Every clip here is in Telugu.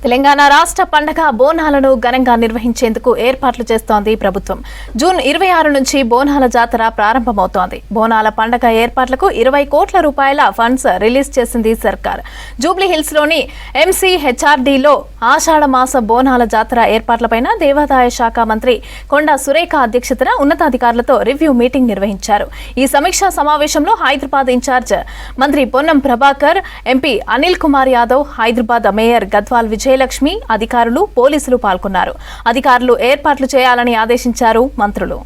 తెలంగాణ రాష్ట్ర పండగ బోనాలను ఘనంగా నిర్వహించేందుకు ఏర్పాట్లు చేస్తోంది ప్రభుత్వం. జూన్ 26 నుంచి బోనాల జాతర ప్రారంభమవుతోంది. బోనాల పండగ ఏర్పాట్లకు 20 కోట్ల రూపాయల ఫండ్స్ రిలీజ్ చేసింది సర్కార్. జూబ్లీహిల్స్ లోని MCHRDలో ఆషాఢ మాస బోనాల జాతర ఏర్పాట్లపై దేవాదాయ శాఖ మంత్రి కొండా సురేఖ అధ్యక్షతన ఉన్నతాధికారులతో రివ్యూ మీటింగ్ నిర్వహించారు. ఈ సమీక్షా సమావేశంలో హైదరాబాద్ ఇన్ఛార్జ్ మంత్రి పొన్నం ప్రభాకర్, ఎంపీ అనిల్ కుమార్ యాదవ్, హైదరాబాద్ మేయర్ గద్వాల్ విజయలక్ష్మి, అధికారులు, పోలీసులు పాల్గొన్నారు. అధికారులు ఏర్పాట్లు చేయాలని ఆదేశించారు మంత్రులు.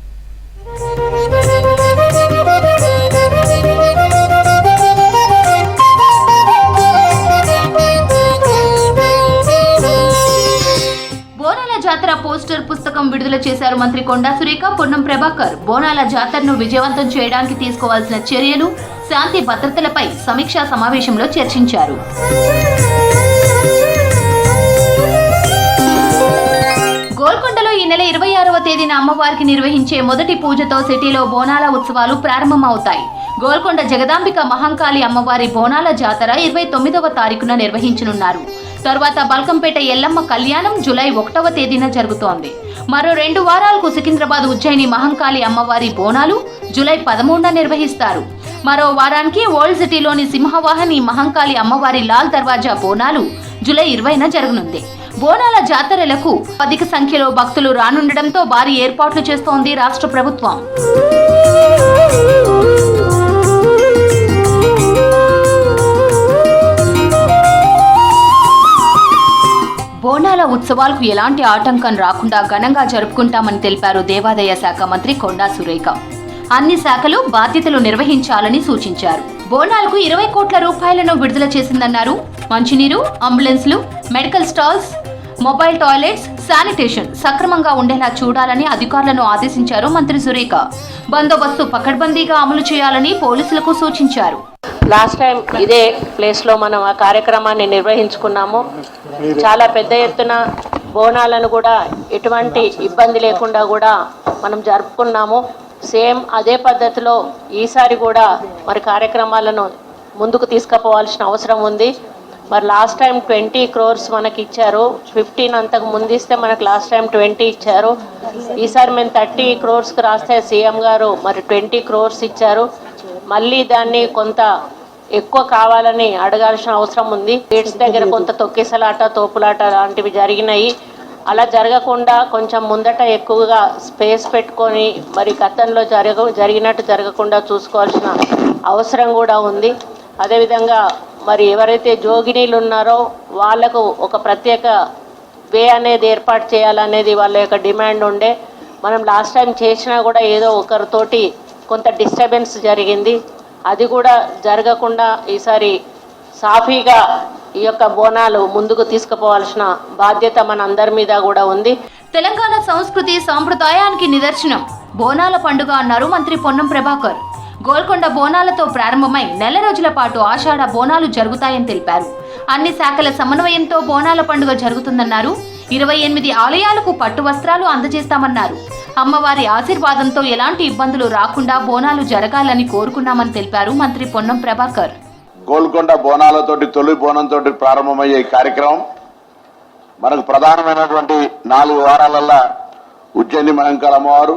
బోనాల జాతర పోస్టర్ పుస్తకం విడుదల చేశారు మంత్రి కొండా సురేఖ, పొన్నం ప్రభాకర్. బోనాల జాతరను విజయవంతం చేయడానికి తీసుకోవాల్సిన చర్యలు, శాంతి భద్రతలపై సమీక్షా సమావేశంలో చర్చించారు. గోల్కొండలో ఈ నెల 26వ తేదీన అమ్మవారికి నిర్వహించే మొదటి పూజతో సిటీలో బోనాల ఉత్సవాలు ప్రారంభమవుతాయి. గోల్కొండ జగదాంబిక మహంకాళి అమ్మవారి బోనాల జాతర 29వ తారీఖున నిర్వహించనున్నారు. తర్వాత బల్కంపేట ఎల్లమ్మ కళ్యాణం జూలై 1వ తేదీన జరుగుతోంది. మరో 2 వారాలకు సికింద్రాబాద్ ఉజ్జయిని మహంకాళి అమ్మవారి బోనాలు జూలై 13న నిర్వహిస్తారు. మరో వారానికి ఓల్డ్ సిటీలోని సింహవాహిని మహంకాళి అమ్మవారి లాల్ దర్వాజా బోనాలు జూలై 20న జరగనుంది. బోనాల జాతరలకు అధిక సంఖ్యలో భక్తులు రానుండటంతో భారీ ఏర్పాట్లు చేస్తోంది రాష్ట్ర ప్రభుత్వం. బోనాల ఉత్సవాలకు ఎలాంటి ఆటంకం రాకుండా ఘనంగా జరుపుకుంటామని తెలిపారు దేవాదాయ శాఖ మంత్రి కొండా సురేఖ. అన్ని శాఖలు బాధ్యతలు నిర్వహించాలని సూచించారు. బోనాలకు 20 కోట్ల రూపాయలను విడుదల చేసిందన్నారు. మంచినీరు, అంబులెన్స్లు, medical stalls, mobile toilets, sanitation సక్రమంగా ఉండేలా చూడాలని అధికారులను ఆదేశించారు మంత్రి సురేఖ. బందోబస్తు పకడ్బందీగా అమలు చేయాలని పోలీసులకు సూచించారు. లాస్ట్ టైం ఇదే ప్లేస్లో మనం ఆ కార్యక్రమాన్ని నిర్వహించుకున్నాము. చాలా పెద్ద ఎత్తున బోనాలను కూడా ఎటువంటి ఇబ్బంది లేకుండా కూడా మనం జరుపుకున్నాము. సేమ్ అదే పద్ధతిలో ఈసారి కూడా మరి కార్యక్రమాలను ముందుకు తీసుకుపోవాల్సిన అవసరం ఉంది. మరి లాస్ట్ టైం 20 crores మనకి ఇచ్చారు. 15 అంతకు ముందు ఇస్తే మనకు లాస్ట్ టైం 20 ఇచ్చారు. ఈసారి మేము 30 crores రాస్తే సీఎం గారు మరి 20 crores ఇచ్చారు. మళ్ళీ దాన్ని కొంత ఎక్కువ కావాలని అడగాల్సిన అవసరం ఉంది. గేట్స్ దగ్గర కొంత తొక్కేసలాట, తోపులాట లాంటివి జరిగినాయి. అలా జరగకుండా కొంచెం ముందట ఎక్కువగా స్పేస్ పెట్టుకొని మరి గతంలో జరిగినట్టు జరగకుండా చూసుకోవాల్సిన అవసరం కూడా ఉంది. అదేవిధంగా మరి ఎవరైతే జోగినీలు ఉన్నారో వాళ్లకు ఒక ప్రత్యేక వే అనేది ఏర్పాటు చేయాలనేది వాళ్ళ యొక్క డిమాండ్ ఉండే. మనం లాస్ట్ టైం చేసినా కూడా ఏదో ఒకరితోటి కొంత డిస్టర్బెన్స్ జరిగింది. అది కూడా జరగకుండా ఈసారి సాఫీగా ఈ యొక్క బోనాలు ముందుకు తీసుకుపోవాల్సిన బాధ్యత మన అందరి మీద కూడా ఉంది. తెలంగాణ సంస్కృతి సాంప్రదాయానికి నిదర్శనం బోనాల పండుగ అన్నారు మంత్రి పొన్నం ప్రభాకర్. గోల్కొండ బోనాలతో ప్రారంభమై నెల రోజుల పాటు ఆషాఢ బోనాలు జరుగుతాయని తెలిపారు. అన్ని శాఖల సమన్వయంతో బోనాల పండుగ జరుగుతుందన్నారు. 28 ఆలయాలకు పట్టు వస్త్రాలు అందజేస్తామన్నారు. అమ్మవారి ఆశీర్వాదంతో ఎలాంటి ఇబ్బందులు రాకుండా బోనాలు జరగాలని కోరుకున్నామని తెలిపారు మంత్రి పొన్నం ప్రభాకర్. గోల్కొండ బోనాలతోటి తొలి బోనంతో ప్రారంభమయ్యే ఈ కార్యక్రమం మనకు ప్రధానమైనటువంటి 4 వారాలల్లా ఉజ్జయిని మహంకాళి అమ్మవారు,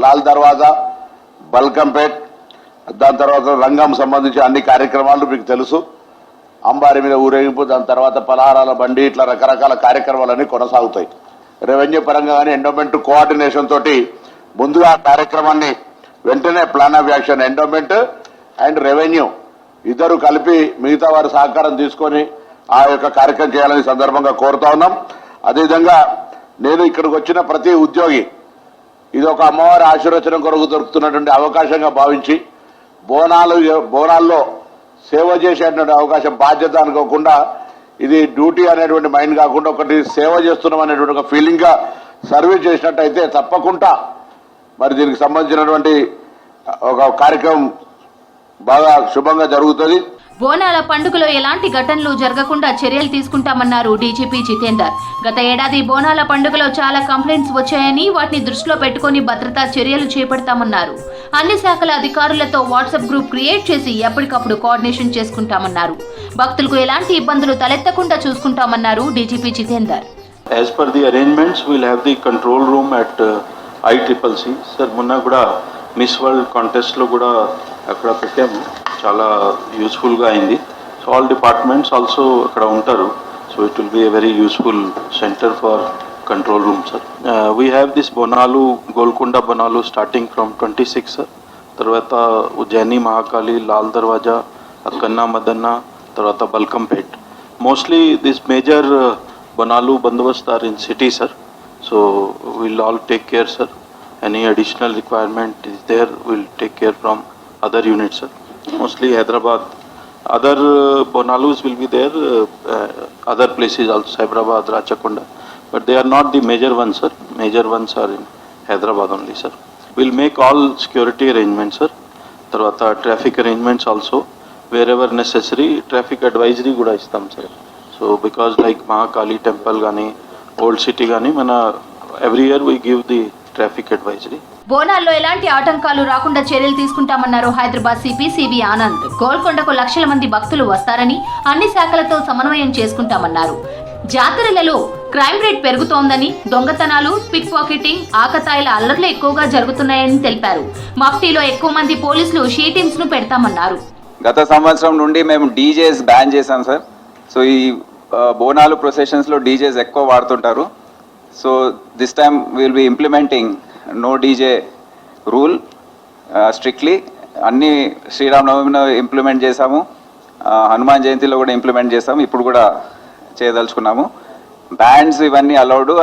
లాల్ దర్వాజా, బల్కంపేట్, దాని తర్వాత రంగం సంబంధించి అన్ని కార్యక్రమాలు మీకు తెలుసు. అంబారి మీద ఊరేగింపు, దాని తర్వాత పలహారాల బండి, ఇట్లా రకరకాల కార్యక్రమాలన్నీ కొనసాగుతాయి. రెవెన్యూ పరంగా కానీ ఎండోమెంట్ కోఆర్డినేషన్ తోటి ముందుగా కార్యక్రమాన్ని వెంటనే plan of action, endowment and revenue ఇద్దరు కలిపి మిగతా వారి సహకారం తీసుకొని ఆ యొక్క కార్యక్రమం చేయాలని సందర్భంగా కోరుతా ఉన్నాం. అదేవిధంగా నేను ఇక్కడికి వచ్చిన ప్రతి ఉద్యోగి ఇది ఒక అమ్మవారి ఆశీర్వచనం కొరకు దొరుకుతున్నటువంటి అవకాశంగా భావించి బోనాల్లో సేవ చేసేటువంటి అవకాశం, బాధ్యత అనుకోకుండా ఇది డ్యూటీ అనేటువంటి మైండ్ కాకుండా ఒకటి సేవ చేస్తున్నాం అనేటువంటి ఒక ఫీలింగ్ గా సర్వీస్ చేసినట్టయితే తప్పకుండా మరి దీనికి సంబంధించినటువంటి ఒక కార్యక్రమం బాగా శుభంగా జరుగుతుంది. బోనాల పండుగలో ఎలాంటి ఘటనలు జరగకుండా చర్యలు తీసుకుంటామన్నారు డీజీపీ జితేందర్. గత ఏడాది బోనాల పండుగలో చాలా కంప్లైంట్స్ వచ్చాయని వాటిని దృష్టిలో పెట్టుకుని భద్రతా చర్యలు చేపడతామన్నారు. అన్ని శాఖల అధికారులతో వాట్సాప్ గ్రూప్ క్రియేట్ చేసి ఎప్పటికప్పుడు కోఆర్డినేషన్ చేసుకుంటామన్నారు. భక్తులకు ఎలాంటి ఇబ్బందులు తలెత్తకుండా చూసుకుంటామన్నారు DGP Jitender. As per the arrangements, we'll have the control room at ICCC. Sir, మొన్న కూడా మిస్ వరల్డ్ కాంటెస్ట్లో కూడా అక్కడ పెట్టాము, చాలా యూస్ఫుల్గా అయింది. సో ఆల్ డిపార్ట్మెంట్స్ ఆల్సో అక్కడ ఉంటారు. So it will be a very useful centre for control room, sir. We have this Bonalu, Golconda Bonalu starting from 26, sir. Tarvata Ujjaini Mahakali, Lal Darwaja, Akkanna Madanna, Tarvata Balkampet. Mostly this major Bonalu bandobast are in city, sir. So we'll all take care, sir. Any additional requirement is there, we'll take care from other units, sir. Mostly Hyderabad. Other Bonalus will be there, other places also, Hyderabad, Rachakonda. But they are not the major ones, sir. Major ones are in Hyderabad only, sir. We'll make all security arrangements, sir. Tarvata traffic arrangements also. Wherever necessary, traffic advisory kuda istam, sir. So because like Mahakali temple gani, old city gani, mana every year we give the traffic advisory. బోనాల్లో ఎలాంటి ఆటంకాలు రాకుండా చర్యలు తీసుకుంటామన్నారు హైదరాబాద్ సిపి సివి ఆనంద్. గోల్కొండకు లక్షల మంది భక్తులు వస్తారని అన్ని శాఖలతో సమన్వయం చేసుకుంటామన్నారు. జాతరలలో క్రైమ్ రేట్ పెరుగుతోందని, దొంగతనాలు, పిక్ పాకెటింగ్, ఆకతాయిల అల్లర్లు ఎక్కువగా జరుగుతున్నాయని తెలిపారు. మఫ్టీలో ఎక్కువ మంది పోలీసులు షీ టీమ్స్ ను పెడతామన్నారు. గత సంవత్సరం నుండి మేము డీజేస్ బ్యాన్ చేశాం, సార్. సో ఈ బోనాలు ప్రొసెషన్స్ లో డీజేస్ ఎక్కువ వాడుతుంటారు. So this time will be implementing no DJ rule strictly. అన్ని శ్రీరామనవమిలో ఇంప్లిమెంట్ చేశాము, హనుమాన్ జయంతిలో కూడా ఇంప్లిమెంట్ చేశాము, ఇప్పుడు కూడా చేయదలుచుకున్నాము. బ్యాండ్స్ ఇవన్నీ అలౌడ్,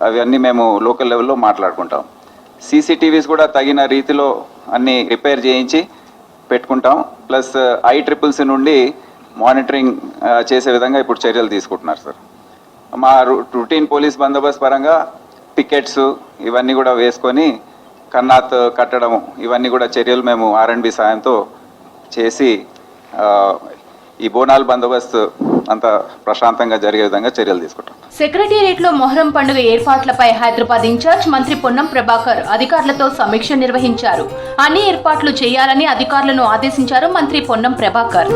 అవన్నీ మేము లోకల్ లెవెల్లో మాట్లాడుకుంటాం. సీసీటీవీస్ కూడా తగిన రీతిలో అన్ని రిపేర్ చేయించి పెట్టుకుంటాం. ప్లస్ ICCC నుండి మానిటరింగ్ చేసే విధంగా ఇప్పుడు చర్యలు తీసుకుంటున్నారు, సార్. మా రొటీన్ పోలీస్ బందోబస్తు పరంగా పికెట్స్ ఇవన్నీ కూడా వేసుకొని కన్నాత్ కట్టడం ఇవన్నీ కూడా చర్యలు మేము R&B సాయంతో చేసి ఈ బోనాలు బందోబస్తు అంత ప్రశాంతంగా జరిగే విధంగా చర్యలు తీసుకుంటాం. సెక్రటేరియట్ లో మొహరం పండుగ ఏర్పాట్లపై హైదరాబాద్ ఇన్ఛార్జ్ మంత్రి పొన్నం ప్రభాకర్ అధికారులతో సమీక్ష నిర్వహించారు. అన్ని ఏర్పాట్లు చేయాలని అధికారులను ఆదేశించారు మంత్రి పొన్నం ప్రభాకర్.